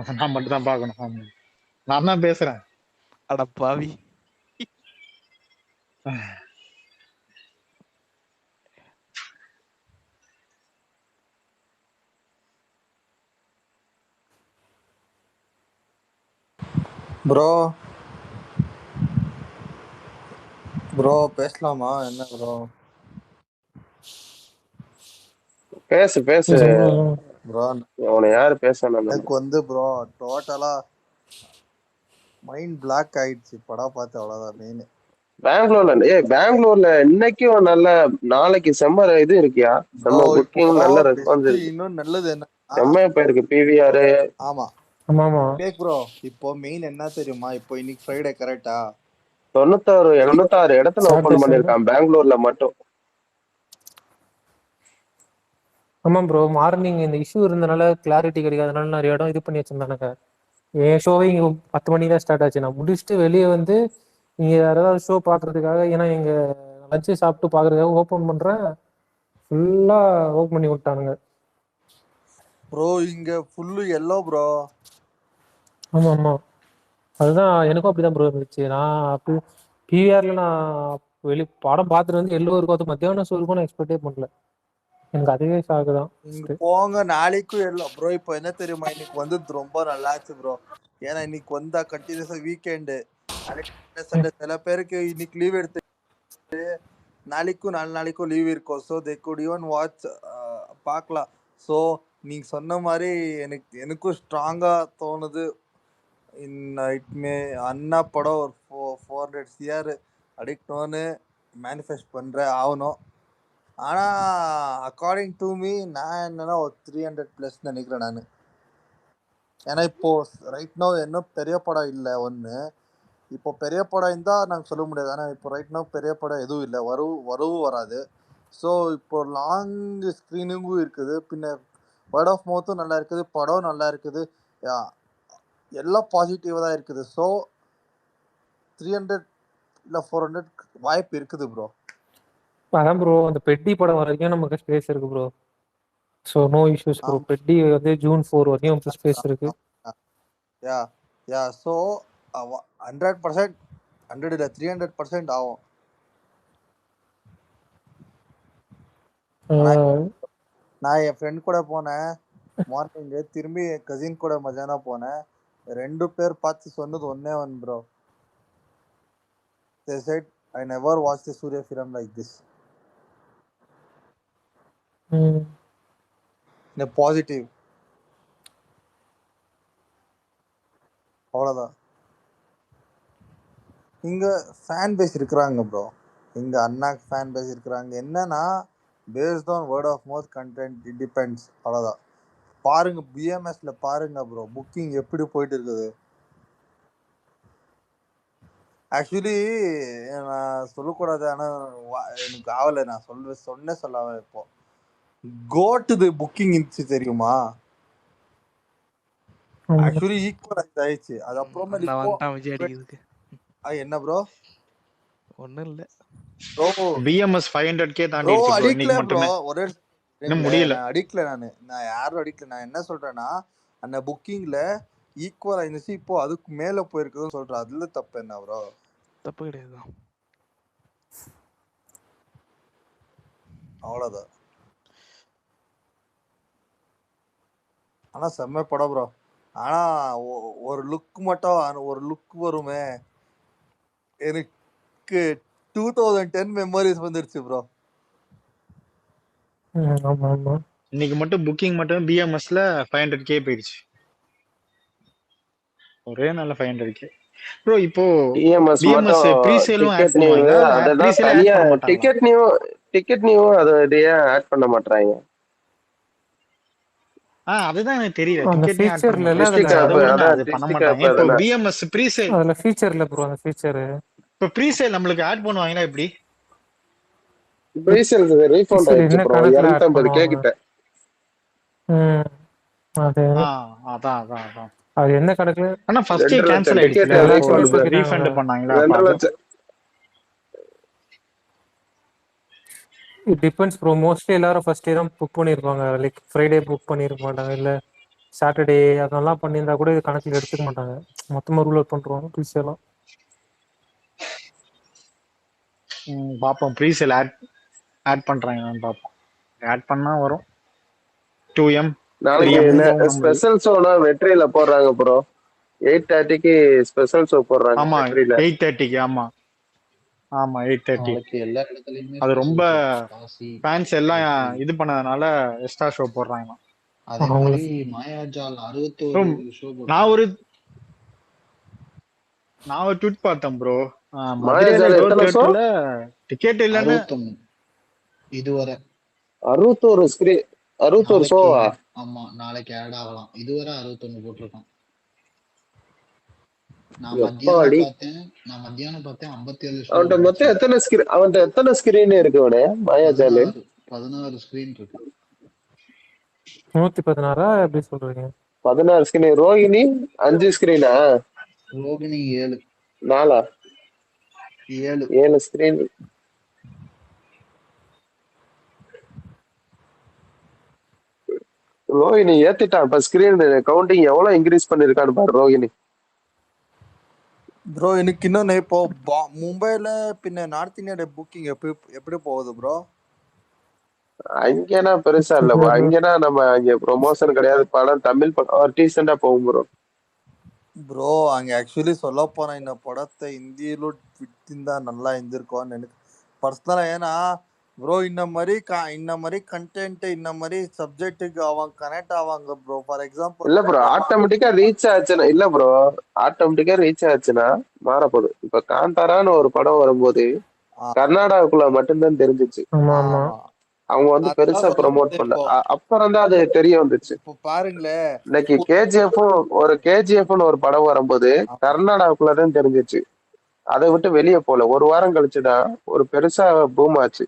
நான் மட்டும் தான் பார்க்கணும். நான் தான் பேசுறேன். அட பாவி. ப்ரோ ப்ரோ பேசலாமா? என்ன ப்ரோ? பேசு பேசு ப்ரோ அவனை யாரு பேசணும்? எனக்கு வந்து ப்ரோ டோட்டலா மைண்ட் பிளாக் ஆயிடுச்சு படம் பார்த்து, அவ்வளவுதான் மெயின். பெங்களூர்ல இன்னைக்கும் நல்ல, நாளைக்கு செம்ம இது இருக்கியா, செம்ம புக்கிங், நல்ல ரெஸ்பான்ஸ் இருக்கு. இன்னும் நல்லது என்ன, செம்மையா போயிருக்கு பிவிஆர். ஆமா ஆமா ப்ரோ. இப்போ மெயின் என்ன தெரியுமா, இப்போ இன்னைக்கு ஃப்ரைடே கரெக்டா? 96 இடத்துல ஓபன் பண்ணிருக்கான் பெங்களூர்ல மட்டும். ஆமா ப்ரோ, மார்னிங் இந்த இஷ்யூ இருந்தனால கிளாரிட்டி கிடைக்காதனால நிறைய இடம் இது பண்ணி வச்சிருந்தானுங்க. என் ஷோவே இங்க 10 மணிக்கு தான் ஸ்டார்ட் ஆச்சு. நான் முடிச்சுட்டு வெளியே வந்து இங்க யாராவது ஷோ பாக்குறதுக்காக, ஏன்னா எங்க லஞ்சு சாப்பிட்டு பாக்குறதுக்காக ஓபன் பண்றேன், ஃபுல்லா ஓபன் பண்ணி விட்டானுங்க ப்ரோ. இங்க ஃபுல்லு எல்லோ ப்ரோ. ஆமா ஆமா, அதுதான் எனக்கும் அப்படிதான் ப்ரோ இருந்துச்சு. நான் அப்படி பிவிஆர்ல நான் வெளி படம் பார்த்துட்டு வந்து எல்லோ இருக்கும், அது மத்தியானம் ஷோ இருக்கும், நான் எக்ஸ்பெக்டே பண்ணல. எனக்கு அதுவே ஷாக்கு தான். இங்க போங்க, நாளைக்கும் எல்லோ ப்ரோ. இப்போ என்ன தெரியுமா, இன்னைக்கு வந்து ரொம்ப நல்லாச்சு ப்ரோ. ஏன்னா இன்னைக்கு வந்தா கண்டினியூஸா வீக்கெண்டு, சண்டே. சில பேருக்கு இன்னைக்கு லீவ் எடுத்து நாளைக்கும் 4 நாளைக்கும் லீவ் இருக்கும். So they good even watch, பார்க்கலாம். ஸோ நீங்க சொன்ன மாதிரி எனக்கும் ஸ்ட்ராங்கா தோணுது. இட்மே அண்ணா படம் ஒரு 400 CR அடிக்கணும்னு மேனிஃபெஸ்ட் பண்றேன் ஆகணும். ஆனா அக்கார்டிங் டு மீ நான் என்னன்னா ஒரு 300+ நினைக்கிறேன் நான். ஏன்னா இப்போ ரைட் நோ இன்னும் பெரிய படம் இல்லை ஒன்று. இப்போ பெரிய படம் இருந்தால் நாங்கள் சொல்ல முடியாது. ஆனால் இப்போ ரைட் நோ பெரிய படம் எதுவும் இல்லை, வரவும் வராது. ஸோ இப்போ லாங் ஸ்க்ரீனிங்கும் இருக்குது, பின்ன வேர்ட் ஆஃப் மவுத்தும் நல்லா இருக்குது, படம் நல்லா இருக்குது, எல்லாம் பாசிட்டிவாக தான் இருக்குது. ஸோ 300 இல்லை 400 வாய்ப்பு இருக்குது ப்ரோ. அதான் ப்ரோ, அந்த பெட்டி படம் வரைக்கும் நமக்கு ஸ்பேஸ் இருக்கு bro. So no issues bro. பெட்டி வந்து June 4 வரைக்கும் ஸ்பேஸ் இருக்கு. யா ஸோ 100%, 100 இல்லை 300% ஆகும். நான் என் ஃப்ரெண்ட் கூட போனேன் மார்னிங்கு, திரும்பி என் கசின் கூட மத்தியானம் போனேன். 2 பேர் பார்த்து சொன்னது ஒன்னே bro. They said I never watched a Surya film like this. இந்த பாசிட்டிவ் அவ்வளோதான். இங்க ஃபேன் பேஸ் இருக்கிறாங்க ப்ரோ, இங்க அண்ணா ஃபேன் பேஸ் இருக்கிறாங்க. என்னன்னா based on word of mouth content, it depends, அவ்வளோதான். பாருங்க பிஎம்எஸ்ல பாருங்க ப்ரோ, புக்கிங் எப்படி போயிட்டு இருக்குது. ஆக்சுவலி நான் சொல்லக்கூடாது, ஆனால் எனக்கு ஆகலை, நான் சொல்லாம இப்போ கோட்டுது புக்கிங் இருந்துச்சு தெரியுமா. ஆக்சுவலி ஈக்குவல் ஆயிடுச்சு. அது அப்புறமா என்ன ப்ரோ? ஒன்றும் இல்லை ப்ரோ, பிஎம்எஸ் 500K தாண்டி ப்ரோ. அடிக்கல ப்ரோ, ஒரே முடியல. அடிக்கல, நான் யாரும் அடிக்கல. நான் என்ன சொல்றேன்னா, அந்த புக்கிங்ல ஈக்குவல் ஆயிருந்துச்சு, இப்போ அதுக்கு மேல போயிருக்குதுன்னு சொல்றேன். அதுல தப்பு என்ன ப்ரோ? தப்பு கிடையாது, அவ்வளவுதான். ஆனா செம்ம படம் ப்ரோ. ஆனா ஒரு லுக் வருமே, எனக்கு 2010 மெமரிஸ் வந்துருச்சு ப்ரோ. இன்னைக்கு மட்டும் புக்கிங் மட்டும் பிஎம்எஸ்ல 500K போயிடுச்சு, ஒரே நாள்ல 500K ப்ரோ. இப்போ பிஎம்எஸ் ப்ரீ சேலும் ஆட் பண்ணுவாங்களா? ப்ரீ சேல் ஆட் பண்ண மாட்டாங்களா? டிக்கெட் நியூ அதை ஆட் பண்ண மாட்டாங்க. அதுதான் எனக்கு தெரியல. டிக்கெட் ஆட் பண்ண மாட்டாங்க. இப்போ பிஎம்எஸ் ப்ரீ சேல் அதுல ஃபீச்சர் இல்ல ப்ரோ. அந்த ஃபீச்சர் இப்போ ப்ரீ சேல் நம்மளுக்கு ஆட் பண்ணுவாங்களா எப்படி? ப்ரீ சேல் ரீஃபண்ட் ஆயிடுச்சு ப்ரோ, 250K கிட்ட. அதான் அது என்ன கணக்கு? ஆனா ஃபர்ஸ்ட் கேன்சல் ஆயிடுச்சு, ரீஃபண்ட் பண்ணாங்களா? 2 லட்சம். It depends bro. மோஸ்ட்லி எல்லாரும் ஃபர்ஸ்ட் டே தான் புக் பண்ணிருப்பாங்க, லைக் ஃப்ரைடே புக் பண்ணிருக்க மாட்டாங்க. இல்ல சாட்டர்டே அதெல்லாம் பண்ணியிருந்தா கூட இது கணக்கில் எடுத்துக்க மாட்டாங்க. மொத்தமா ரூல் அவுட் பண்றோம் ப்ரீசேலாம். பார்ப்போம் ப்ரீசேல் ஆட் பண்றாங்கன்னு பார்ப்போம். ஆட் பண்ணா வரும் 2M நாளைக்கு 3M என்ன போகும் நம்மளுக்கு. ஸ்பெஷல் ஷோனா வெற்றியில போடுறாங்க ப்ரோ. 8:30க்கு ஸ்பெஷல் ஷோ போடுறாங்க ஆமா வெற்றியில. 8:30க்கு. ஆமா 8:30. நாளைக்கு எல்லா இடத்துலயுமே அது ரொம்ப special show. காசி ஃபேன்ஸ் எல்லாம் வெற்றி. இது பண்ணதுனால எக்ஸ்ட்ரா ஷோ போடுறாங்க. அதே மாதிரி மாயாஜால் 61 ஷோ நான் போட்டாங்க. ஒரு ட்வீட் பார்த்தேன் ப்ரோ. மதுரையில மாயாஜால் எத்தனை ஷோ? தேட்டர்ல டிக்கெட் இல்லன்னு 61 இதுவரை 61 ஸ்கிரீன் 61 ஷோவா? ஆமா நாளைக்கு ஆட் ஆகலாம். இதுவரை 61 போட்டிருக்கான். நான் எப்பாடி மத்தியானம் பார்த்தேன் 57 ஷோ. அவன்கிட்ட மொத்தம் எத்தனை ஸ்கிரீன் இருக்கு அவனே மாயாஜாலு? 16 ஸ்கிரீன் இருக்கு. 116 எப்படி சொல்றீங்க? 16 ஸ்கிரீன். ரோகிணி 5 ஸ்கிரீனா? ரோகிணி 7 4 7 ஸ்கிரீன். ரோஹிணி ஏத்திட்டான் இப்ப ஸ்கிரீன் கவுண்டிங் எவ்வளவு இன்க்ரீஸ் பண்ணிருக்கான்னு பாரு ரோஹிணி. ப்ரோ எனக்கு இன்னொன்னு இப்போ மும்பைல பின்ன நார்த் இந்தியாவோட புக்கிங் எப்படி போகுது ப்ரோ? அங்கேனா பெருசா இல்ல bro. அங்கேனா நம்ம அங்க ப்ரொமோஷன் கிடையாது. படம் தமிழ் படம் டீசெண்டா போகும் ப்ரோ. ப்ரோ அங்க ஆக்சுவலி சொல்ல போனா இந்த படத்தை இந்தியில விட்டிருந்தா நல்லா இருந்திருக்கும்னு எனக்கு பர்சனலா. ஏன்னா ப்ரோ இந்த மாதிரி கண்டென்ட் இந்த மாதிரி சப்ஜெக்ட்டுக்கு அவங்க கனெக்ட் ஆவாங்க ப்ரோ. ஃபார் எக்ஸாம்பிள் இல்ல ப்ரோ ஆட்டோமேட்டிக்கா ரீச் ஆச்சுன்னா இல்ல ப்ரோ ஆட்டோமேட்டிக்கா ரீச் ஆச்சுன்னா மாறப்போகுது. இப்ப காந்தாரான்னு ஒரு படம் வரும்போது கர்நாடகாக்குள்ள மட்டும்தான் தெரிஞ்சிச்சு. அவங்க வந்து பெருசா ப்ரொமோட் பண்ண அப்புறம் தான் அது தெரிய வந்துச்சு. இப்போ பாருங்களேன் இன்னைக்கு கேஜிஎஃப்னு ஒரு படம் வரும்போது கர்நாடகாக்குள்ளதான் தெரிஞ்சிச்சு. அதை விட்டு வெளியே போல. ஒரு வாரம் கழிச்சுதான் ஒரு பெருசா பூம் ஆச்சு.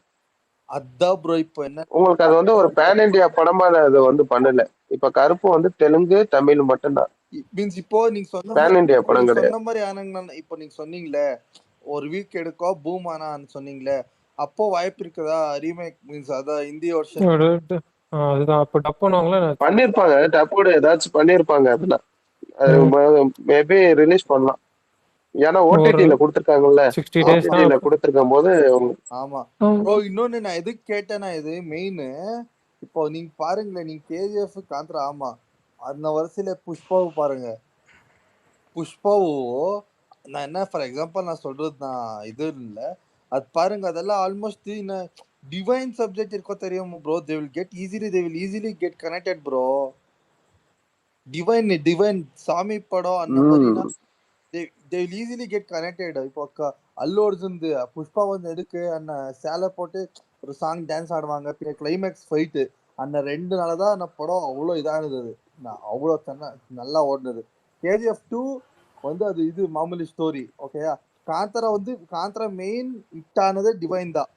அதான் ப்ரோ இப்போ என்ன உங்களுக்கு அது வந்து ஒரு பேன் இண்டியா படமா அது வந்து பண்ணல. இப்ப கருப்பு வந்து தெலுங்கு தமிழ் மட்டும்தான். மீன்ஸ் இப்போ நீங்க சொன்ன பேன் இண்டியா படம் கிடையாது. சொன்ன மாதிரி ஆனாங்க. இப்போ நீங்க சொன்னீங்களே ஒரு வீக் எடுக்கோ பூம் ஆனான்னு சொன்னீங்களே, அப்போ வாய்ப்பு இருக்குதா ரீமேக் மீன்ஸ் அதான் இந்தி வருஷன் அதுதான் அப்ப டப் பண்ணுவாங்களா? பண்ணிருப்பாங்க டப்போட ஏதாச்சும் பண்ணிருப்பாங்க. அதெல்லாம் மேபி ரிலீஸ் பண்ணலாம். ஏன்னா ஓடிடில கொடுத்துருக்காங்கல்ல. 60 days ஓடிடில கொடுத்துருக்கும் போது. ஆமா ப்ரோ இன்னொன்னு நான் எதுக்கு கேட்டேன்னா இது மெயின். இப்போ நீங்க பாருங்களேன் நீங்க கேஜிஎஃப் காந்தரா ஆமா அந்த வருஷத்துல புஷ்பாவு பாருங்க. புஷ்பாவோ நான் என்ன ஃபார் எக்ஸாம்பிள் நான் சொல்றது நான் இது இல்லை அது பாருங்க. அதெல்லாம் ஆல்மோஸ்ட் டிவைன் சப்ஜெக்ட் இருக்கோ தெரியும் bro. They will easily get connected bro. Divine சாமி படம் அந்த மாதிரினா they will easily get connected. இப்போ அல்லு அர்ஜுன் புஷ்பா வந்து எதுக்கு அந்த சேலை போட்டு ஒரு சாங் டான்ஸ் ஆடுவாங்க. பின்ன கிளைமேக்ஸ் ஃபைட்டு அந்த 2 நாள் தான் அந்த படம் அவ்வளோ இதானது. அவ்வளோ நல்லா ஓடுனது. கேஜிஎஃப் 2 வந்து அது இது மாமூலி ஸ்டோரி ஓகேயா. காந்தரா மெயின் ஹிட் ஆனது டிவைன் தான்.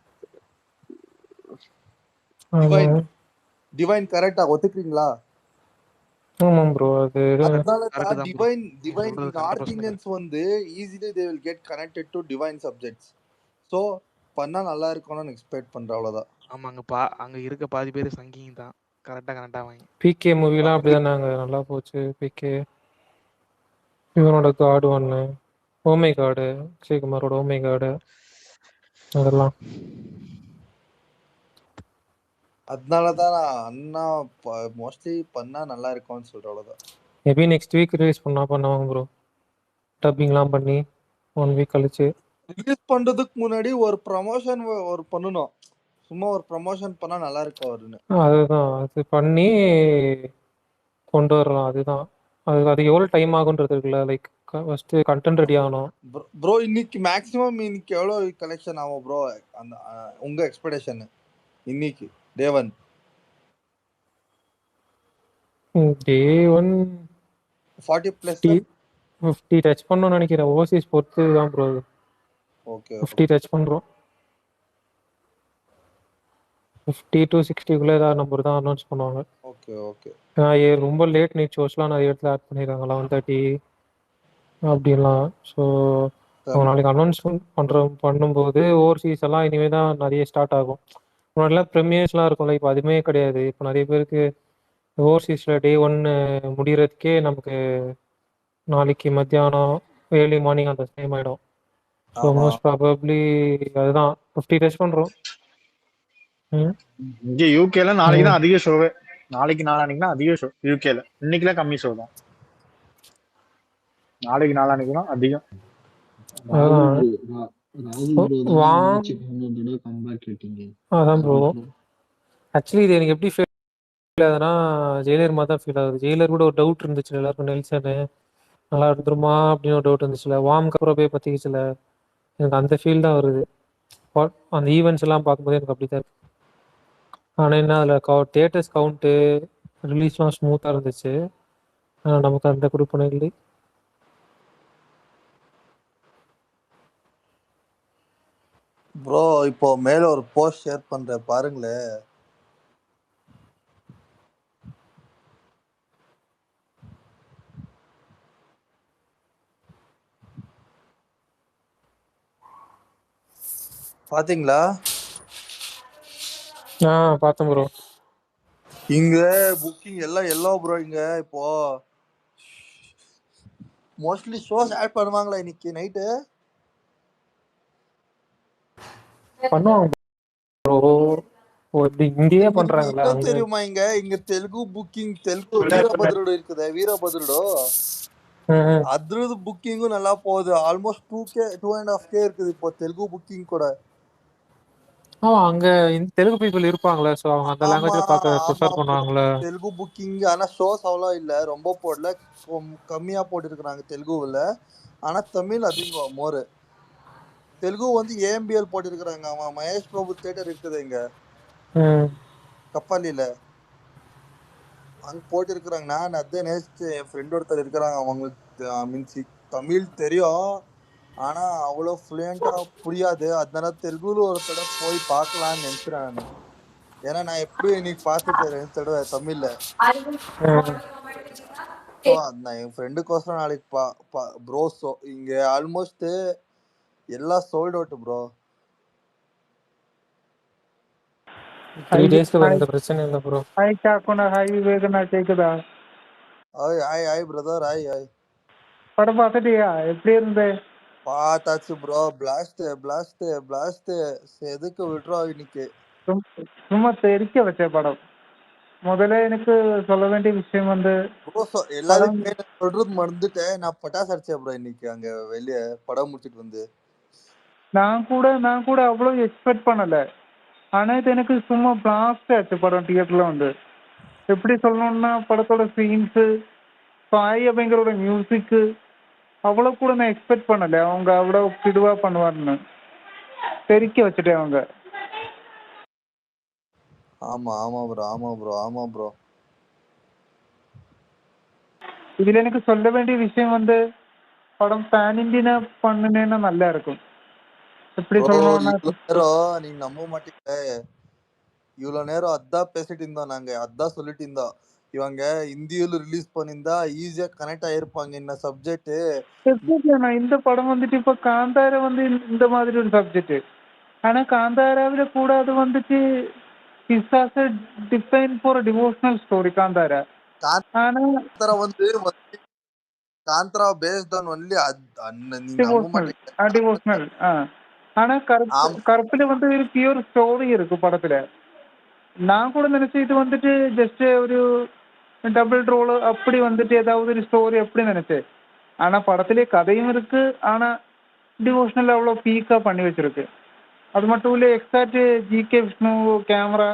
டிவைன் கரெக்டா ஒத்துக்கிறீங்களா? ஆமாம் ப்ரோ. அது அதனால டிவைன் நார்த் இந்தியன்ஸ் வந்து easily they will get connected to divine subjects. So பண்ணா நல்லா இருக்கும்னு எக்ஸ்பெக்ட் பண்றேன். அவ்வளவுதான். ஆமா அங்க இருக்க பாதி பேர் சங்கிங் தான். கரெக்டா கனெக்ட் ஆவாங்க. பிகே மூவிலாம் அப்படிதான். நல்லா போச்சு பிகே. இவனோட கார்டு ஒன்று ஓமை கார்டு அக்ஷய்குமாரோட ஓமை கார்டு அதெல்லாம். அதனாலதான் அண்ணா மோஸ்ட்லி பண்ணா நல்லா இருக்கும்னு சொல்றேன். அவ்வளவுதான். மேபி நெக்ஸ்ட் வீக் ரிலீஸ் பண்ணுவாங்க ப்ரோ. டப்பிங்லாம் பண்ணி 1 வீக் கழிச்சு ரிலீஸ் பண்றதுக்கு முன்னாடி ஒரு ப்ரமோஷன் பண்ணணும். சும்மா ஒரு ப்ரமோஷன் பண்ணா நல்லா இருக்கும் அவருன்னு. அதுதான் அது பண்ணி கொண்டு வரலாம். அதுதான் அது எவ்வளவு டைம் ஆகுன்றது இருக்குல்ல. லைக் ஃபர்ஸ்ட் கண்டென்ட் ரெடி ஆகணும் ப்ரோ. இன்னைக்கு மேக்ஸிமம் இன்னைக்கு எவ்வளவு கலெக்ஷன் ஆகும் ப்ரோ? அந்த உங்க எக்ஸ்பெக்டேஷன் இன்னைக்கு டே 1 40+ 50 டச் பண்ணணும்னு நினைக்கிறேன். ஓவர்சீஸ் பொறுத்து தான் ப்ரோ. ஓகே 50 டச் பண்றோம். 50 to 60 குள்ள ஏதாவது நம்பர் தான் அனௌன்ஸ் பண்ணுவாங்க. ஓகே ரொம்ப லேட் நைட் ஷோஸ்லாம் நிறைய இடத்துல ஆட் பண்ணிருக்காங்க 11:30 அப்படிலாம். ஸோ அவங்க நாளைக்கு அனௌன்ஸ்மெண்ட் பண்ணும்போது ஓவர்சீஸ் எல்லாம் இனிமே தான் நிறைய ஸ்டார்ட் ஆகும். முன்னாடிலாம் ப்ரீமியர்ஸ்லாம் இருக்கும்ல. இப்போ அதுவுமே கிடையாது. இப்போ நிறைய பேருக்கு ஓவர்சீஸ்ல டே 1 முடியறதுக்கே நமக்கு நாளைக்கு மத்தியானம் ஏர்லி மார்னிங் அந்த டைம் ஆயிடும். ஸோ ஆமா மோஸ்ட் ப்ராபப்ளி அதுதான் 50 டெஸ்ட் பண்றோம். இங்க யூகேல நாளைக்கு ம். தான் அதிக ஷோவே. நாளைக்கு நாளானிக்கு தான் அதிக ஷோ யூகேல. இன்னைக்குலாம் கம்மி ஷோ தான். நாளைக்கு நாளானிக்கு தான் அதிகம். அதான் ராகுல் ப்ரோ தானே வாம் மேட்சுக்கு முன்னாடி கம்பேக் கேட்டீங்க. அதான் ப்ரோ. ராகுல் ப்ரோ ஆக்சுவலி இது எனக்கு எப்படி ஃபீல் ஆகுதுன்னா ஜெயிலர் மாதிரி தான் ஃபீல் ஆகுது. ஜெயிலர் கூட ஒரு டவுட் இருந்துச்சு எல்லாருக்கும், நெல்சனு நல்லா இருந்துருமா அப்படின்னு ஒரு டவுட் இருந்துச்சுல. வார்முக்கு அப்புறம் போய் பற்றிக்கிச்சுல, எனக்கு அந்த ஃபீல் தான் வருது. அந்த ஈவெண்ட்ஸ் எல்லாம் பார்க்கும்போது எனக்கு அப்படி தான் இருக்கு. ஆனால் என்ன அதில் தேட்டர்ஸ் கவுண்ட்டு ரிலீஸ்லாம் ஸ்மூத்தாக இருந்துச்சு. ஆனால் நமக்கு அந்த குறிப்பினை இல்லை. ப்ரோ இப்போ மேல ஒரு போஸ்ட் ஷேர் பண்றேன் பாருங்களே. பாத்தீங்களா? பார்த்தேன் ப்ரோ. இங்க புக்கிங் எல்லாம் எல்லோ ப்ரோ. இங்க இப்போ மோஸ்ட்லி ஷோஸ் ஆட் பண்ணுவாங்களா இன்னைக்கு நைட்டு? பண்ணுவாங்க ப்ரோ. இப்படி இங்கேயே பண்றாங்களா? என்ன தெரியுமா, இங்க தெலுங்கு புக்கிங், தெலுங்கு வீரபத்ருடு இருக்குது, வீரபத்ருடு அத்ரது புக்கிங்கும் நல்லா போகுது. ஆல்மோஸ்ட் 2K 2.5K இருக்குது இப்போ தெலுங்கு புக்கிங் கூட. அங்க தெலுங்கு பீப்புள் இருப்பாங்களா? சோ அவங்க அந்த லாங்குவேஜ்ல பார்க்க ப்ரிஃபர் பண்ணுவாங்களா? தெலுங்கு புக்கிங் ஆனா ஷோஸ் அவ்வளோ இல்ல, ரொம்ப போடல, கம்மியா போட்டுருக்காங்க தெலுங்குல. ஆனா தமிழ் அதிகம் மோரு. தெலுங்கு வந்து ஏஎம்பிஎல் போட்டிருக்கிறாங்க. அவன் மகேஷ் பிரபு தியேட்டர் இருக்குது இங்க கப்பாலில, அங்க போட்டிருக்கிறாங்க. நான் அதான் நேசிச்சு என் ஃப்ரெண்ட் ஒருத்தர் இருக்கிறாங்க, அவங்களுக்கு மீன்ஸ் தமிழ் தெரியும் ஆனா அவ்வளோ ஃப்ளூயண்டா புரியாது. அதனால தெலுங்குல ஒரு தடவை போய் பார்க்கலான்னு நினைக்கிறேன் நான். ஏன்னா நான் எப்படியும் இன்னைக்கு பார்த்துட்டேன் 2 தடவை தமிழ்ல. நான் என் ஃப்ரெண்டுக்கோசரம் நாளைக்கு ப்ரோ இங்க ஆல்மோஸ்ட் எல்லாம் சோல்ட் அவுட் ப்ரோ. 3 டேஸ்க்கு வந்த பிரச்சனை இல்ல ப்ரோ. ஹாய் காக்குனா, ஹாய் விவேகனா, கேக்குதா? Hi hi hi brother, hi hi. படம் பார்த்துட்டியா? எப்படி இருந்து? பார்த்தாச்சு ப்ரோ. Blast blast blast. எதுக்கு விட்டுறோம் இன்னைக்கு? சும்மா தெரிக்க வச்ச படம். முதல்ல எனக்கு சொல்ல வேண்டிய விஷயம் வந்து எல்லாருக்குமே சொல்றது மறந்துட்டேன். நான் பட்டாசு அடிச்சேன் ப்ரோ இன்னைக்கு அங்க வெளியே படம் முடிச்சிட்டு வந்து. நான் கூட அவ்வளவு எக்ஸ்பெக்ட் பண்ணல. ஆனா இது எனக்கு சும்மா பிளாஸ்ட் ஆச்சு படம் தியேட்டர்ல வந்து. எப்படி சொல்லணும்னா படத்தோட சீன்ஸ், சாய் அபிங்கரோட மியூசிக் அவ்வளவு கூட நான் எக்ஸ்பெக்ட் பண்ணல. அவங்க அவ்வளவு கிடுவா பண்ணுவாருன்னு தெரிக்க வச்சுட்டேன் அவங்க. ஆமா ஆமா ப்ரோ, ஆமா ப்ரோ, ஆமா ப்ரோ. இதுல எனக்கு சொல்ல வேண்டிய விஷயம் வந்து படம் பேன் இண்டியனா பண்ணுனேன்னா நல்லா இருக்கும். எப்படி சொல்லணும்னா நீங்க நம்ப மாட்டீங்க, இவ்வளவு நேரம் அதான் பேசிட்டு இருந்தோம், நாங்க அதான் சொல்லிட்டு இருந்தோம். இவங்க இந்தியில ரிலீஸ் பண்ணிருந்தா ஈஸியா கனெக்ட் ஆயிருப்பாங்க இந்த சப்ஜெக்ட். இந்த படம் வந்துட்டு இப்ப காந்தார வந்து இந்த மாதிரி ஒரு சப்ஜெக்ட். ஆனா காந்தாராவில கூட அது வந்துட்டு define for devotional story Kantara. ஆனா வந்து காந்தரா பேஸ்ட் ஆன் ஒன்லி டிவோஷனல். ஆனா கருப்புல வந்து ஒரு பியூர் ஸ்டோரி இருக்கு படத்துல. நான் கூட நினைச்சேன் இது வந்துட்டு ஜஸ்ட் ஒரு டபுள் ரோல் அப்படி வந்துட்டு ஏதாவது ஒரு ஸ்டோரி அப்படி நினைச்சேன். ஆனா படத்திலே கதையும் இருக்கு, ஆனா டிவோஷனல் அவ்வளோ பீக்கா பண்ணி வச்சிருக்கு. அது மட்டும் இல்லை, exact GK Vishnu camera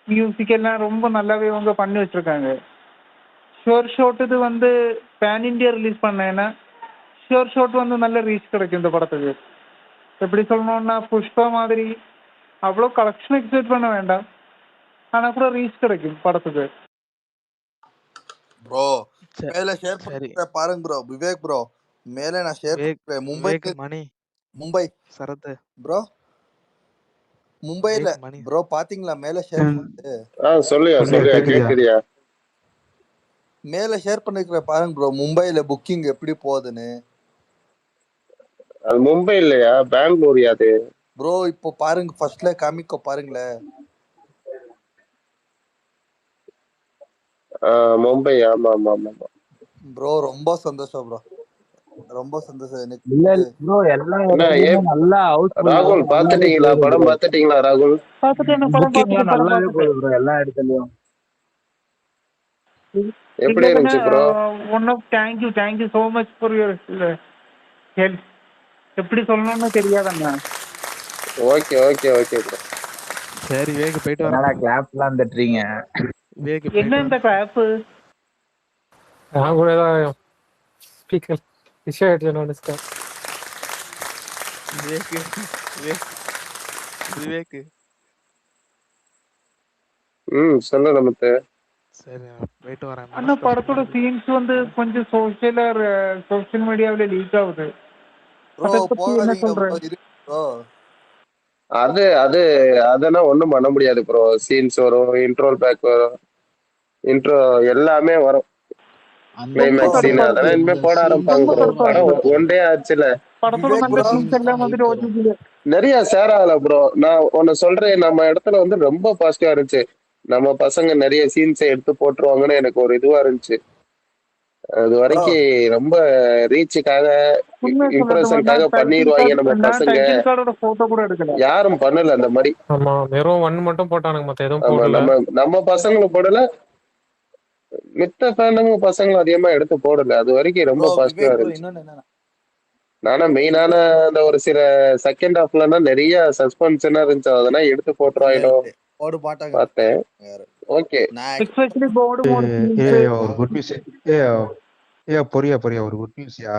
music எல்லாம் ரொம்ப நல்லாவே அவங்க பண்ணி வச்சிருக்காங்க. ஷோர் ஷாட் இது வந்து பேன் இண்டியா ரிலீஸ் பண்ணேன்னா ஷோர் ஷாட் வந்து நல்ல ரீச் கிடைக்கும் இந்த படத்துக்கு. எப்படி சொல்லணும்னா புஷ்பா மாதிரி அவ்வளோ கலெக்ஷன் எக்ஸ்பெக்ட் பண்ண வேண்டாம், ஆனா கூட ரீச் கிடைக்கும் படத்துக்கு. ப்ரோ மேல ஷேர் பண்றேன் பாருங்க ப்ரோ. விவேக் ப்ரோ மேல நான் ஷேர் பண்றேன். மும்பை சரத் ப்ரோ, மும்பைல ப்ரோ பாத்தீங்களா மேல ஷேர் பண்ணிட்டு? சொல்லுயா கேக்குறியா? மேல ஷேர் பண்ணிருக்கிற பாருங்க ப்ரோ, மும்பைல புக்கிங் எப்படி போகுதுன்னு. அது மும்பை இல்லையா, பெங்களூர் அது ப்ரோ. இப்போ பாருங்க, ஃபர்ஸ்ட்ல காமிக்கோ பாருங்களேன். மும்பை. ஆமா ஆமா ஆமா ஆமா. ப்ரோ ரொம்ப சந்தோஷம் ப்ரோ, ரொம்ப சந்தோஷம் எனக்கு. இல்ல ப்ரோ எல்லா என்ன நல்லா ஹவுஸ்ஃபுல் ராகுல் பாத்துட்டீங்களா? படம் பாத்துட்டீங்களா ராகுல்? புக்கிங்லாம் நல்லாவே போகுது ப்ரோ எல்லா இடத்துலயும். எப்படி இருந்துச்சு bro? One of thank you so much for your help. எப்படி சொல்லணும்னு தெரியாதண்ணா. Okay okay okay bro. சரி வேகு போயிட்டு என்னடா வரேன். கிளாப்லாம் தட்டுறீங்க? வேகு என்ன போயிட்டு இந்த கிளாப்? நான் கூட ஏதாவது ஸ்பீக்கர் இஷ்யூ ஆயிடுச்சு நினைச்சிட்டேன். வேகு விவேக் சொல்லு நமக்கு. சரி போயிட்டு வரேன். அண்ணா படத்தோட சீன்ஸ் வந்து கொஞ்சம் சோஷியல் மீடியாவில் லீக் ஆகுது. ப்ரோ அதை பத்தி என்ன போகாதீங்க சொல்ற? ப்ரோ, இருக்கு ப்ரோ. அது அது அதெல்லாம் ஒண்ணும் பண்ண முடியாது ப்ரோ. சீன்ஸ் வரும், இன்ட்ரோல் பேக் வரும், இன்ட்ரோ எல்லாமே வரும். கிளைமேக்ஸ் சீன் அதெல்லாம் இனிமே போட ஆரம்பிப்பாங்க ப்ரோ. படம் ஒன் டே ஆச்சுல. படத்தோட விவேக் நல்ல ப்ரோ, சீன்ஸ் எல்லாம் வந்துட்டு ஓடிடில நிறைய ஷேர் ஆகல ப்ரோ. நான் ஒன்னு சொல்றேன், நம்ம இடத்துல வந்து ரொம்ப பாசிட்டிவா இருந்துச்சு. நம்ம பசங்க நிறைய சீன்ஸை எடுத்து போட்டுருவாங்கன்னு எனக்கு ஒரு இதுவா இருந்துச்சு. அது ப்ரோ வரைக்கும் ரொம்ப ரீச்சுக்காக உண்மை சொல்லட்டுமா, இம்ப்ரெஷனுக்காக நான் பண்ணிடுவாங்க நம்ம பசங்க. டைட்டில் கார்டோட போட்டோ கூட எடுக்கல. யாரும் பண்ணல அந்த மாதிரி. ஆமா வெறும் 1 மட்டும் போட்டானுங்க, மத்த எதுவும் ஆமா போடல. நம்ம பசங்களும் போடல, மித்த ஃபேனுங்க பசங்களும் அதிகமா எடுத்து போடல. அது வரைக்கும் ரொம்ப ப்ரோ பாசிட்டிவா விவேக் ப்ரோ, இருந்துச்சு. இன்னொன்னு என்னன்னா நானா மெயினான அந்த ஒரு சில செகண்ட் ஹாஃப்லன்னா நிறைய சஸ்பென்ஸ் இருந்துச்சு, அதெல்லாம் எடுத்து இல்ல போட்டுருவாயிடோ போட மாட்டாங்க பார்த்தேன். வேற. ஓகே. நான் எஸ்பெஷலி போர்டு மோட் சீன்ஸ். ஒரு குட் நியூஸ். பொரியா ஒரு குட் நியூஸ்யா.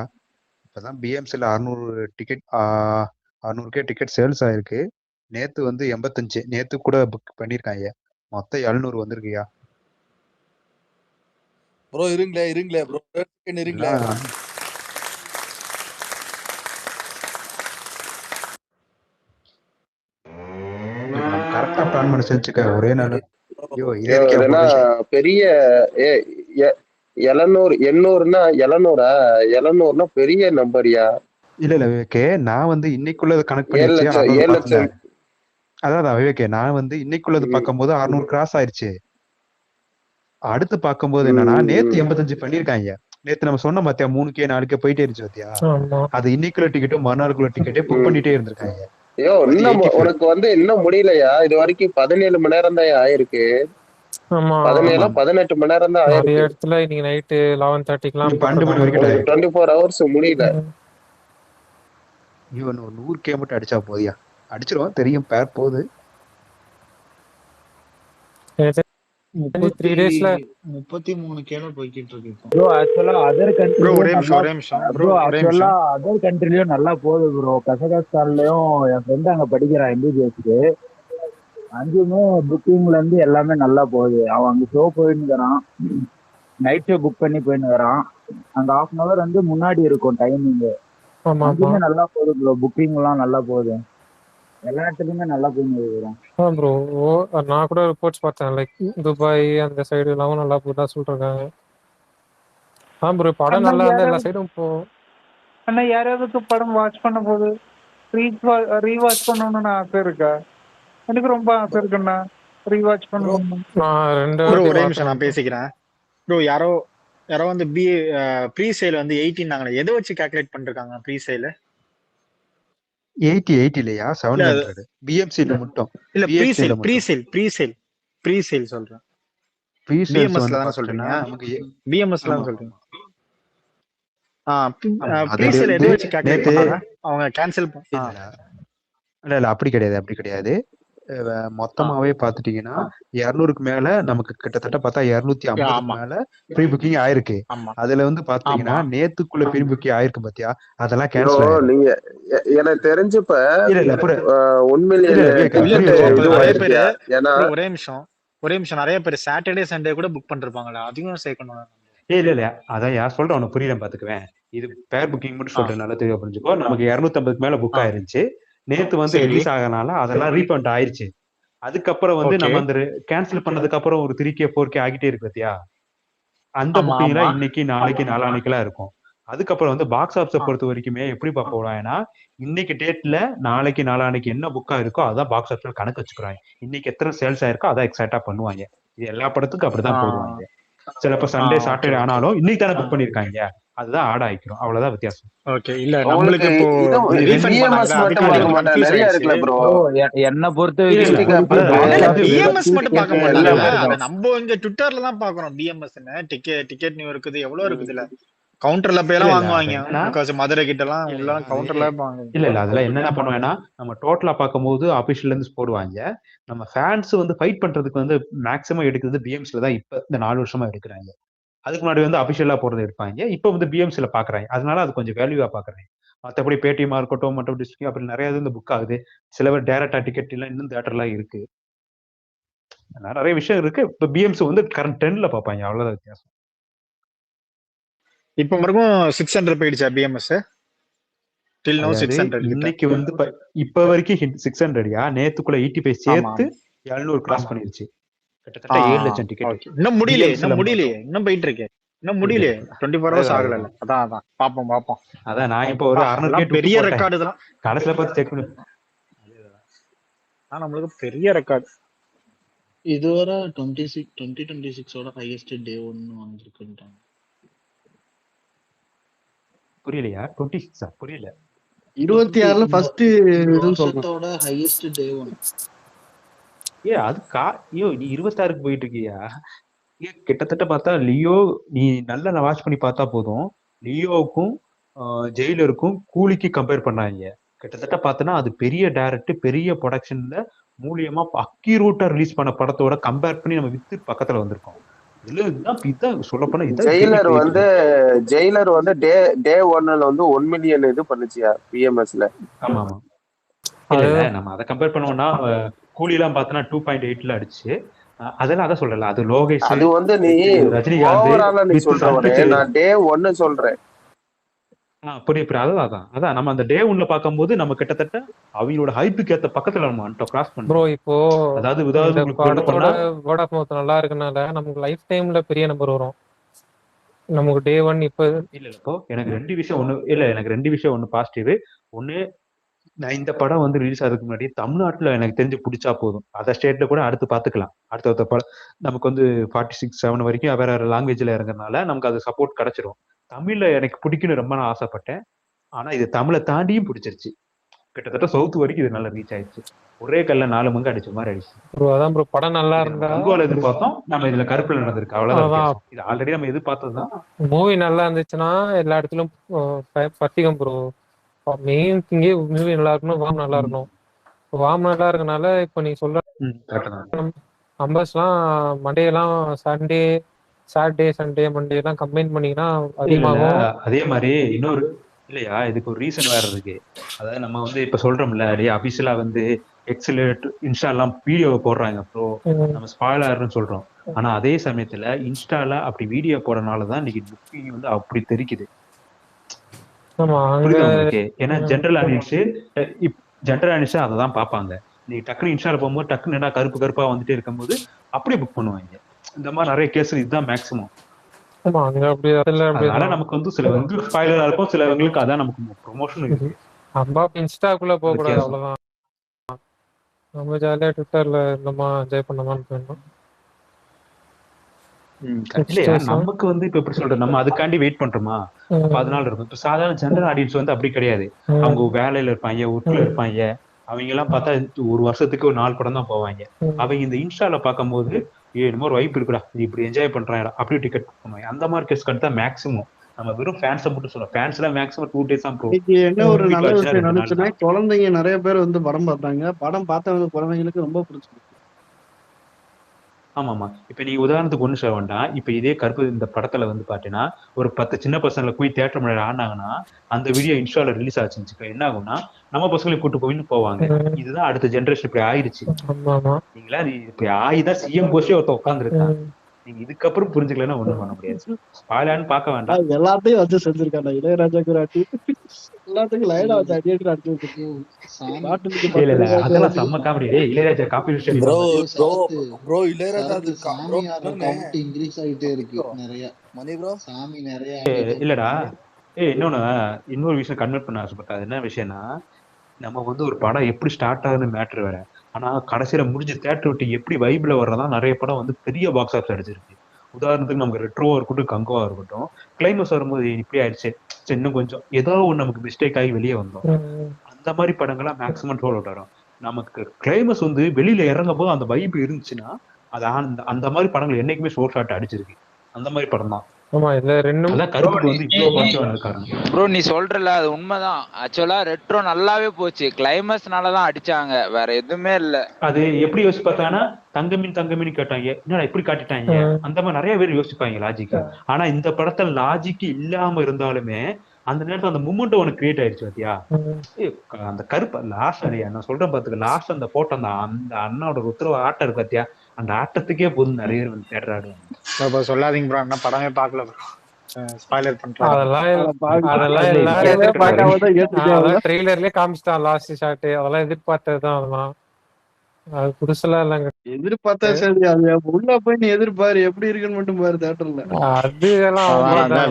இப்பதான் பிஎம்சில 600 டிக்கெட் 600K டிக்கெட் சேல்ஸ் ஆயிருக்கு. நேத்து வந்து 85, நேத்து கூட புக் பண்ணிருக்காங்க. மொத்தம் 700 வந்திருக்குயா. Bro இருங்களே bro, இருங்களே. கரெக்டா பிளான் பண்ணி செஞ்சுக்க ஒரே நாள். பெரிய 800னா 700னா பெரிய நம்பர்யா. இல்ல விவேகே, நான் வந்து இன்னைக்குள்ளது கனெக்ட் பண்ணி 7 லட்சம். அதான் விவேகே, நான் வந்து இன்னைக்குள்ளது பார்க்கும்போது 600 கிராஸ் ஆயிடுச்சு. அடுத்து பார்க்கும்போது என்னன்னா நேத்து 85 பண்ணிருக்காங்க. நேத்து நம்ம சொன்ன பாத்தியா 3K 4K போயிட்டே இருந்துச்சு பாத்தியா. அது இன்னைக்குள்ள டிக்கெட்டும் மறுநாளுக்குள்ள டிக்கெட்டே புக் பண்ணிட்டே இருந்திருக்காங்க. ஐயோ இன்னும் உனக்கு வந்து இன்னும் முடியலையா? இது வரைக்கும் 17 மணி நேரம் தான் ஆயிருக்கு. 17-18 மணி நேரம் தான் ஆயிருக்கு. இடத்துல இன்னைக்கு நைட்டு 11:30க்குலாம் 12 மணி வரைக்கும் 24 hours முடியல. இவன் 100K மட்டும் அடிச்சா போதியா? அடிச்சிருவோம், தெரியும் பேர் போகுது. 3 டேஸ்ல 33K போய்கிட்டு இருக்கு. ப்ரோ ஆக்சுவலா அதர் ப்ரோ ஒரே நிமிஷம் ப்ரோ ஆக்சுவலா அதர் கண்ட்ரிலயும் நல்லா போகுது ப்ரோ. கசகஸ்தான்லயும் என் ஃப்ரெண்ட் அங்க படிக்கிறான் MBBSக்கு. அங்கேயுமே புக்கிங்ல இருந்து எல்லாமே நல்லா போகுது. அவன் அங்க ஷோ போயின்னுக்கிறான், நைட் ஷோ புக் பண்ணி போயின்னுக்கிறான். அங்க 1/2 hour வந்து முன்னாடி இருக்கும் டைமிங். அங்கேயுமே நல்லா போகுது ப்ரோ, புக்கிங் எல்லாம் நல்லா போகுது. எல்லா இடத்துலயுமே நல்லா போயின்னு ப்ரோ. நான் கூட ரிப்போர்ட்ஸ் பார்த்தேன், லைக் துபாய் அந்த சைடு எல்லாம் நல்லா போதா சொல்றாங்க. ப்ரோ படம் நல்லா இருந்தா எல்லா சைடும் போ. அண்ணா யாராவது படம் வாட்ச் பண்ண போது ரீவாட்ச் பண்ணணும்னு ஆசை இருக்கா? எனக்கு ரொம்ப ஆசை இருக்குண்ணா ரீவாட்ச் பண்ணணும். ஒரே நிமிஷம் நான் பேசிக்கிறேன் ப்ரோ. யாரோ வந்து ப்ரீ சேல் வந்து 18 எதை வச்சு கால்குலேட் பண்ணிருக்காங்க ப்ரீ சேல்? 80 இல்லையா 700 பிஎம்சில மட்டும். இல்ல ப்ரீ சேல் சொல்றேன். பிஎம்எஸ்ல தான சொல்றீங்க? பிஎம்எஸ்ல தான் சொல்றீங்க. ப்ரீ சேல் எதை வச்சு கால்குலேட் பண்ணாங்க? அவங்க கேன்சல் இல்ல அப்படி கிடையாது. மொத்தமாவே பாத்துட்டீங்கன்னா 200க்கு மேல நமக்கு கிட்டத்தட்ட பார்த்தா 250 மேல ப்ரீ புக்கிங் ஆயிருக்கு. அதுல வந்து பாத்தீங்கன்னா நேத்துக்குள்ள ப்ரீ புக்கிங் ஆயிருக்கு பாத்தியா, அதெல்லாம் கேன்சல். நீங்க எனக்கு தெரிஞ்சப்ப ஒரே நிமிஷம் நிறைய பேர் சாட்டர்டே சண்டே கூட புக் பண்ணிருப்பாங்களா? அதையும் சேர்க்கணும். இல்ல அதான் யார் சொல்றேன் உனக்கு புரியல பாத்துக்குவேன். இது பேர் புக்கிங் மட்டும் சொல்றேன், நல்லா தெளிவா புரிஞ்சுக்கோ. நமக்கு 250க்கு மேல புக் ஆயிருந்துச்சு. நேத்து வந்து ரிலீஸ் ஆகனால அதெல்லாம் ரீஃபண்ட் ஆயிருச்சு. அதுக்கப்புறம் வந்து நம்ம அந்த கேன்சல் பண்ணதுக்கு அப்புறம் ஒரு 3K 4K ஆகிட்டே இருக்கு பாத்தியா, அந்த புக்கிங்லாம் இன்னைக்கு நாளைக்கு நாளானைக்கெல்லாம் இருக்கும். அதுக்கப்புறம் வந்து பாக்ஸ் ஆஃபீஸை பொறுத்த வரைக்குமே எப்படி போடுவாங்கன்னா, இன்னைக்கு டேட்ல நாளைக்கு நாளானைக்கு என்ன புக்கா இருக்கோ அதான் பாக்ஸ் ஆஃபீஸ்ல கணக்கு வச்சுக்கிறாங்க. இன்னைக்கு எத்தனை சேல்ஸ் ஆயிருக்கோ அதான் எக்ஸாக்டா பண்ணுவாங்க. இது எல்லா படத்துக்கும் அப்படிதான் போடுவாங்க. சிலப்போ சண்டே ஓகே சாட்டர்டே ஓகே ஆனாலும் இன்னைக்கு தானே புக் பண்ணிருக்காங்க, அதுதான் ஆட் ஆயிக்கிறோம், அவ்வளவுதான் வித்தியாசம். ஓகே. இல்ல உங்களுக்கு நம்மளுக்கு இப்போ இது இது ரீஃபண்ட் பிஎம்எஸ் பண்ணாங்கல்ல, மட்டும் அதுக்காண்டி பார்க்க கொஞ்சம் மாட்டேன், கன்ஃபியூஸ் நிறைய ஆயிடுச்சு. இருக்குல்ல ப்ரோ. ப்ரோ என்னை பொறுத்த இல்ல வரைக்கும் இல்ல இப்போதைக்கு அதான் இல்ல அது பிஎம்எஸ் மட்டும் பார்க்க மாட்டாங்க, இல்ல அத ப்ரோ. நம்ம இங்க ட்விட்டர்ல தான் பாக்குறோம். பிஎம்எஸ் டிக்கெட் நியூ இருக்குது, எவ்வளவு இருக்குது இல்ல. கவுண்டர்ல போய் இல்ல எல்லாம் இல்ல அது வாங்குவாங்க, என்னன்னா முக்காசி மதுரை கிட்ட எல்லாம் இல்லையா எல்லாம் அது கவுண்டர்ல வாங்குவாங்க. இல்ல இல்ல அதுல என்னென்ன பண்ணுவேன்னா, நம்ம டோட்டலா பார்க்கும்போது அபிஷியல்ல இருந்து போடுவாங்க. நம்ம ஃபேன்ஸ் வந்து ஃபைட் பண்றதுக்கு வந்து மேக்ஸிமம் எடுக்கிறது பிஎம்ஸ்ல தான் இப்ப இந்த 4 வருஷமா எடுக்கிறாங்க. அதுக்கு முன்னாடி வந்து அபிஷியலா போறது எடுப்பாங்க, இப்ப வந்து பிஎம்ஸ்ல பாக்குறாங்க. அதனால அது கொஞ்சம் வேல்யூவா பாக்குறாங்க. மத்தபடி பேடிஎம்மா இருக்கட்டும், மற்ற டிஸ்ட்ரிக்ட் அப்படி நிறைய இது இந்த புக் ஆகுது. சில பேர் டைரக்டா டிக்கெட் எல்லாம் இன்னும் தியேட்டர்லாம் இருக்கு. அதனால நிறைய விஷயம் இருக்கு. இப்ப பிஎம்ஸ் வந்து கரண்ட் ட்ரெண்ட்ல பார்ப்பாங்க, அவ்வளவுதான் வித்தியாசம். இப்ப வரைக்கும் 600 போயிடுச்சா பிஎம்எஸ்? டில் நோ அதாவது 600 கிட்ட. இன்னைக்கு வந்து இப்ப வரைக்கும் 600யா, நேத்துக்குள்ள 85 ஆமா சேர்த்து ஆமா 700 கிராஸ் ஆமா. பண்ணிருச்சு. கிட்டத்தட்ட 7 லட்சம் டிக்கெட் ஓகே. இன்னும் முடியலையே, பிஎம்ஸ்ல இன்னும் மட்டும். முடியலையே, இன்னும் போயிட்டு இருக்கு, இன்னும் இல்ல முடியலையே. இல்ல 24 ஹவர்ஸ் அதுதான் ஆகல. அதுதான் அதான் அதான் பாப்போம் பாப்போம். அதான் நான் இப்போ ஒரு 600 அதெல்லாம் கேட் பெரிய போட்டேன், ரெக்கார்டு இதெல்லாம். கடைசியில பார்த்து செக் பண்ணி. நம்மளுக்கு பெரிய ரெக்கார்டு. இதுவரை 2026 ஹையஸ்ட் டே 1 வந்திருக்குன்றாங்க. புரியலையா? 26 புரியல. 26ல ஃபர்ஸ்ட் இந்த இதுன்னு சொல்றேன். வருஷத்தோட ஹையஸ்ட் டே 1. அது ஐயோ நீ 26க்கு போயிட்டு இருக்கியா? கிட்டத்தட்ட பார்த்தா லியோ, நீ நல்லா வாட்ச் பண்ணி பார்த்தா போதும், லியோவுக்கும் ஜெயிலருக்கும் கூலிக்கு கம்பேர் பண்ணாங்க. கிட்டத்தட்ட பார்த்தனா அது பெரிய டைரக்ட், பெரிய ப்ரொடக்ஷன்ல மூலியமா அக்யூரேட்டா ரிலீஸ் பண்ண படத்தோட கம்பேர் பண்ணி நம்ம வித்து பக்கத்துல வந்திருக்கோம். இதான் சொல்லப்போனா இதான் ஜெயிலர் வந்து ஜெயிலர் வந்து டே 1ல வந்து 1 மில்லியன் இது பண்ணுச்சியா பிஎம்எஸ்ல. ஆமா ஆமா. இல்ல நம்ம அதை கம்பேர் பண்ணுவோம்னா கூலி எல்லாம் பார்த்தனா 2.8ல அடிச்சு. அதெல்லாம் அதான் சொல்றல, அது லோகேஷ், அது வந்து நீ ஓவராலா நீ சொல்றவனே, நான் டே 1 சொல்றேன். புரியுது. அதான் நம்ம அந்த டே 1ல பார்க்கும்போது நம்ம கிட்டத்தட்ட அவங்களோட ஹைப்புக்கு ஏத்த பக்கத்துல நம்ம கிராஸ் பண்றோம் ப்ரோ. இப்போ அதாவது படத்தோட வேர்ட் ஆஃப் மவுத் நல்லா இருக்கனால நமக்கு லைஃப் டைம்ல பெரிய நம்பர் வரும். நமக்கு டே 1 இப்ப இல்ல இப்போ எனக்கு ரெண்டு விஷயம் ஒண்ணு பாசிட்டிவ். ஒண்ணு, நான் இந்த படம் வந்து ரிலீஸ் ஆகிறதுக்கு முன்னாடி தமிழ்நாட்டுல எனக்கு தெரிஞ்சு பிடிச்சா போதும், அதர் ஸ்டேட்ல கூட அடுத்து பாத்துக்கலாம். அடுத்த படம் நமக்கு வந்து 46-7 வரைக்கும் வேற லாங்குவேஜ்ல இறங்குறதுனால நமக்கு அது சப்போர்ட் கிடைச்சிரும். தமிழ்ல எனக்கு பிடிக்குன்னு ரொம்ப நான் ஆசைப்பட்டேன், ஆனா இது தமிழை தாண்டியும் பிடிச்சிருச்சு. கிட்டத்தட்ட சவுத் வரைக்கும் இது நல்லா ரீச் ஆயிடுச்சு. ஒரே கல்ல 4 மங்க அடிச்ச மாதிரி ஆயிடுச்சு. அதான் ப்ரோ, படம் நல்லா இருந்தா கங்குவால எதிர்பார்த்தோம், நம்ம இதுல கருப்புல நடந்திருக்கு, அவ்வளவுதான். இது ஆல்ரெடி நம்ம எதிர்பார்த்ததுதான். மூவி நல்லா இருந்துச்சுன்னா எல்லா இடத்துலயும் பத்திகம் ப்ரோ. மெயின் திங்கே மூவி நல்லா இருக்கணும், வாம் நல்லா இருக்கணும். வாம் நல்லா இருக்கனால இப்ப நீ சொல்ற நம்பர்ஸ்லாம் மண்டேலாம் சாட்டர்டே சண்டே மண்டே எல்லாம் கம்பைன் பண்ணீங்கன்னா அதிகமாகும். அதே மாதிரி இன்னொரு இல்லையா, இதுக்கு ஒரு ரீசன் வேற இருக்கு. அதாவது நம்ம வந்து இப்ப சொல்றோம்ல, அபிஷியலா வந்து எக்ஸ்ல இன்ஸ்டாலாம் வீடியோவை போடுறாங்க ப்ரோ, நம்ம ஸ்பாயிலர்னு சொல்றோம். ஆனா அதே சமயத்துல இன்ஸ்டால அப்படி வீடியோ போடனாலதான் இன்னைக்கு புக்கிங் வந்து அப்படி தெரிக்குது. ஏன்னா ஜென்ரல் ஆடியன்ஸ் அதை தான் பார்ப்பாங்க. நீ டக்குனு இன்ஸ்டால போகும்போது டக்குன்னு கருப்பு கருப்பா வந்துட்டே இருக்கும்போது அப்படியே புக் பண்ணுவாங்க. இந்த மாதிரி நிறைய கேஸ் இதுதான் மேக்ஸிமம். அதனால நமக்கு வந்து சிலவங்களுக்கு ஸ்பாயிலரா இருக்கும், சிலவங்களுக்கு அதான் நமக்கு ப்ரொமோஷன் இருக்கு. இன்ஸ்டாக்குள்ள போக கூடாது, அவ்வளவுதான். நம்ம ஜாலியா ட்விட்டர்ல நம்ம என்ஜாய் பண்ணலாம்னு போயிடணும். நமக்கு வந்து இப்ப எப்படி சொல்றது, நம்ம அதுக்காண்டி வெயிட் பண்றோமா, அதனால இருக்கும். இப்ப சாதாரண ஜெனரல் ஆடியன்ஸ் வந்து அப்படி கிடையாது. அவங்க வேலையில இருப்பாங்க, ஒர்க்ல இருப்பாங்க. அவங்க எல்லாம் பார்த்தா ஒரு வருஷத்துக்கு ஒரு 4 படம் தான் போவாங்க. அவங்க இந்த இன்ஸ்டால பார்க்கும்போது என்னமோ ஒரு வைப் இருக்குடா, இப்படி என்ஜாய் பண்றாங்க, அப்படி டிக்கெட் புக் பண்ணுவாங்க. அந்த மாதிரி கேஸ் தான் மேக்ஸிமம். நம்ம வெறும் ஃபேன்ஸை மட்டும் சொல்றோம். ஃபேன்ஸ் எல்லாம் மேக்ஸிமம் 2 days தான் போகும். என்ன ஒரு நல்ல விஷயம் நினைச்சுன்னா, குழந்தைங்க நிறைய பேர் வந்து படம் பார்த்தாங்க. படம் பார்த்தவங்க குழந்தைங்களுக்கு ரொம்ப பிடிச்சிருக்கு. ஆமாமா. இப்ப நீ உதாரணத்துக்கு ஒண்ணு சொல்ல வேண்டாம். இப்ப இதே கருப்பு இந்த படத்துல வந்து பாத்தீங்கன்னா ஒரு 10 சின்ன பசங்களை போய் தியேட்டர் முன்னாடி ஆனாங்கன்னா அந்த வீடியோ இன்ஸ்டால ரிலீஸ் ஆச்சுன்னு என்ன ஆகும்னா, நம்ம பசங்களை கூட்டு போவாங்க. இதுதான் அடுத்த ஜெனரேஷன் இப்படி ஆயிடுச்சு. நீங்களா இப்படி ஆயிதான் சிஎம் போஸ்டே ஒருத்த உட்காந்துருக்கான். நீங்க இதுக்கப்புறம் புரிஞ்சுக்கலன்னா ஒண்ணும் பண்ண முடியாது. ஸ்பாயிலர்னு பார்க்க வேண்டாம். எல்லாத்தையும் வச்சு செஞ்சிருக்காங்க. இளையராஜா குராட்டி எல்லாத்துக்கும் லைனா வச்சு அடிட்டு அடிச்சு அதெல்லாம் செம்ம காமெடி. Ilaiyaraaja copy bro Ilaiyaraaja count increase ஆயிட்டே இருக்கு நிறைய. மணி ப்ரோ சாமி நிறைய இல்லடா. இன்னொரு விஷயம் கன்வெர்ட் பண்ண ஆசைப்பட்டா. என்ன விஷயம்னா, நம்ம வந்து ஒரு படம் எப்படி ஸ்டார்ட் ஆகுதுன்னு மேட்ரு வேற, ஆனா கடைசியில முடிஞ்ச தியேட்டர் விட்டு எப்படி வைப்ல வர்றதா நிறைய படம் வந்து பெரிய பாக்ஸ் ஆஃபீஸ் அடிச்சிருக்கு. உதாரணத்துக்கு நமக்கு ரெட்ரோவா இருக்கட்டும், கங்கோவா இருக்கட்டும், கிளைமேக்ஸ் வரும்போது இப்படி ஆயிடுச்சு, சரி இன்னும் கொஞ்சம் ஏதோ ஒன்று நமக்கு மிஸ்டேக் ஆகி வெளியே வந்தோம். அந்த மாதிரி படங்கள்லாம் மேக்ஸிமம் ரோல் அவுட் ஆகும். நமக்கு கிளைமேக்ஸ் வந்து வெளியில இறங்கும் போது அந்த வைப் இருந்துச்சுன்னா அது அந்த மாதிரி படங்கள் என்னைக்குமே சோர் ஷாட் அடிச்சிருக்கு. அந்த மாதிரி படம் தான். ஆமா இதுல ரெண்டும் அதான் கருப்புக்கு வந்து இவ்வளவு பாசிட்டிவான காரணம். ப்ரோ நீ சொல்றல அது உண்மைதான். ஆக்சுவலா ரெட்ரோ நல்லாவே போச்சு, கிளைமேக்ஸ்னாலதான் அடிச்சாங்க, வேற எதுவுமே இல்ல. அது எப்படி யோசிச்சு பார்த்தாங்கன்னா தங்கமீன் கேட்டாங்க, என்னடா இப்படி காட்டிட்டாங்க, அந்த மாதிரி நிறைய பேர் யோசிப்பாங்க லாஜிக்கா. ஆனா இந்த படத்துல லாஜிக் இல்லாம இருந்தாலுமே அந்த நேரத்துல அந்த மூமெண்ட் ஒன்று கிரியேட் ஆயிடுச்சு பாத்தியா. அந்த கருப்பு லாஸ்ட் அடியா நான் சொல்றேன் பாத்துக்க, லாஸ்ட் அந்த போட்டோ அந்த அண்ணாவோட உத்தரவு ஆட்டம் இருக்கு பாத்தியா, அந்த ஆட்டத்துக்கே போதும் நிறைய பேர் வந்து தேட்டர் ஆடுவாங்க. சொல்லாதீங்க ப்ரோ, என்ன படமே பார்க்கல ப்ரோ, ஸ்பாயிலர் பண்றாங்க. அதெல்லாம் ட்ரெய்லர்லயே காமிச்சிட்டான் லாஸ்ட் ஷாட், அதெல்லாம் எதிர்பார்த்ததுதான். அதெல்லாம் அது புதுசெல்லாம் இல்லங்க. எதிர்பார்த்தா சரி, அது உள்ள போய் நீ எதிர்பாரு எப்படி இருக்குன்னு மட்டும் பாரு தேட்டர்ல. அது எல்லாம்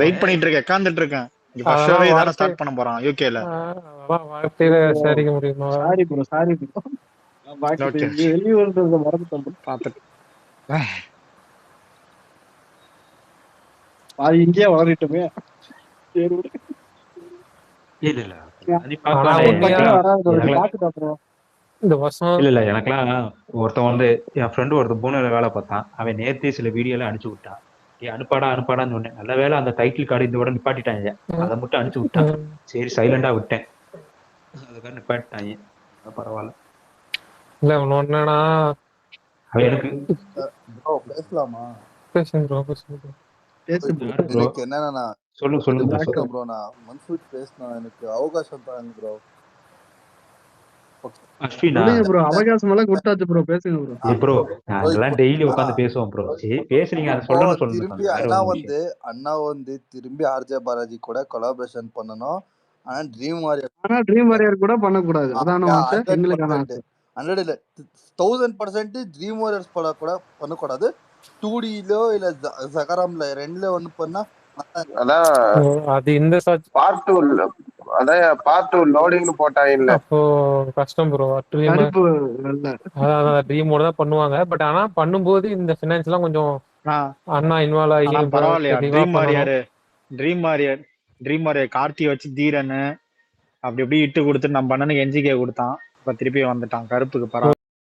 வெயிட் பண்ணிட்டு இருக்கேன், உட்கார்ந்துட்டு இருக்கேன். ஃபர்ஸ்ட் ஷோவே இதான ஸ்டார்ட் பண்ண போறான் யூகேல. அதெல்லாம் வார்த்தையில சரிக்க முடியுமா? சாரி ப்ரோ வெளியூர்ன்றத மறந்துட்டேன் பாத்துட்டு பாதி இங்கேயே வளரிட்டுமே. இந்த வருஷம் இல்ல எனக்கெல்லாம் ஒருத்தன் வந்து என் ஃப்ரெண்டு ஒருத்தன் பூனேல வேலை பார்த்தான். அவன் நேர்த்தி சில வீடியோ எல்லாம் அனுப்பிச்சு விட்டான். அனுப்பாடான்னு சொன்னேன். நல்ல வேலை அந்த டைட்டில் கார்டு இந்த விட நிப்பாட்டிட்டாங்க, அதை மட்டும் அனுப்பிச்சு விட்டான். சரி சைலண்டா விட்டேன், அதுக்காக நிப்பாட்டிட்டாங்க, பரவாயில்ல. இல்ல ஒண்ணுன்னா அவன் எனக்கு பேசலாமா? எனக்கு என்னன்னா சொல்லுங்க ப்ரோ, நான் மன்சூர் பேசினா எனக்கு அவகாசம் தாங்க ப்ரோ. ப்ரோ அவகாசம் எல்லாம் கொடுத்தாச்சு ப்ரோ, பேசுங்க ப்ரோ. ப்ரோ நாங்கெல்லாம் டெய்லி உட்கார்ந்து பேசுவோம் ப்ரோ. சரி பேசுறீங்க, அதை சொல்லணும்னு திரும்பி அண்ணா வந்து திரும்பி ஆர்ஜே பாலாஜி கூட கொலாபரேஷன் பண்ணனும். ஆனா ட்ரீம் வாரியர் கூட பண்ணக்கூடாது. அதான ஆசை எங்களுக்கான ஆசை. 1000% ட்ரீம் வாரியர்ஸ் பட கூட பண்ணக்கூடாது. 2Dலோ இல்ல ஜகராம்ல ரெண்டுல ஒண்ணு பண்ணா அதான் அது இந்த பார்ட் 2 அதான் பார்ட் 2 லோடிங்னு போட்டாங்க. அப்போ கஷ்டம் ப்ரோ. அதான் ட்ரீமோட தான் பண்ணுவாங்க. பட் ஆனா பண்ணும்போது இந்த ஃபினான்ஸ் எல்லாம் கொஞ்சம் அண்ணா இன்வால்வ் ஆகி பரவாயில்லையா. ட்ரீம் வாரியர் கார்த்தி வச்சு தீரன் அப்படி இப்படி இட்டு கொடுத்து நம்ம பண்ணனுக்கு என்ஜிகே கொடுத்தான். இப்ப திருப்பி வந்துட்டான் கருப்புக்கு. பரவாயில்ல.